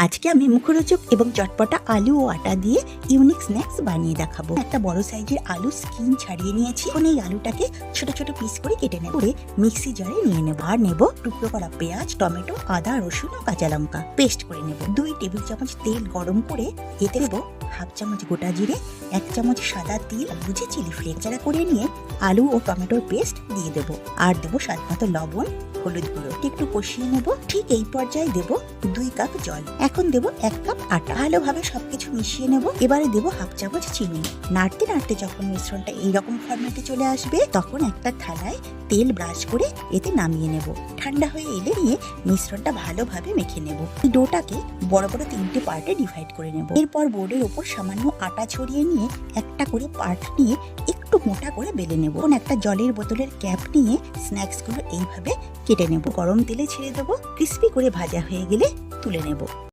আজকে আমি মুখরোচক এবং চটপটা আলু ও আটা দিয়ে ইউনিক স্ন্যাক্স বানিয়ে দেখাবো। একটা বড় সাইজের আলু স্কিন ছাড়িয়ে নিয়েছি। এখন এই আলুটাকে ছোট ছোট পিস করে কেটে নেব, মিক্সি জারে নিয়ে নেব। আর নেব টুকরো করা পেঁয়াজ, টমেটো, আদা, রসুন ও কাঁচা লঙ্কা পেস্ট করে নেব। 2 টেবিল চামচ তেল গরম করে এতে দেব হাফ চামচ গোটা জিরে, 1 চামচ সাদা তিল, বুঝে চিলি ফ্লেক্স যারা করে নিয়ে আলু ও টমেটোর পেস্ট দিয়ে দেব। আর দেব স্বাদ মতো লবণ, হলুদ গুঁড়ো, একটু কষিয়ে নেব। ঠিক এই পর্যায়ে দেব 2 কাপ জল। এখন দেব 1 কাপ আটা। ভালোভাবে সবকিছু মিশিয়ে নেব। এবারে দেব হাফ চামচ চিনি। নাড়তে নাড়তে যখন মিশ্রণটা এইরকম ফরম্যাটে চলে আসবে, তখন একটা থালায় তেল ব্রাশ করে এতে নামিয়ে নেব। ঠান্ডা হয়ে এলে নিয়ে মিশ্রণটা ভালোভাবে মেখে নেব। এই ডোটাকে বড় বড় 3টে পার্টে ডিভাইড করে নেব। এরপর বোর্ডের উপর সামান্য আটা ছড়িয়ে নিয়ে একটা করে পার্ট নিয়ে একটু মোটা করে বেলে নেব। একটা জলের বোতলের ক্যাপ নিয়ে স্ন্যাক্সগুলো এইভাবে কেটে নেব। গরম তেলে ছেড়ে দেবো। ক্রিস্পি করে ভাজা হয়ে গেলে তুলে নেব।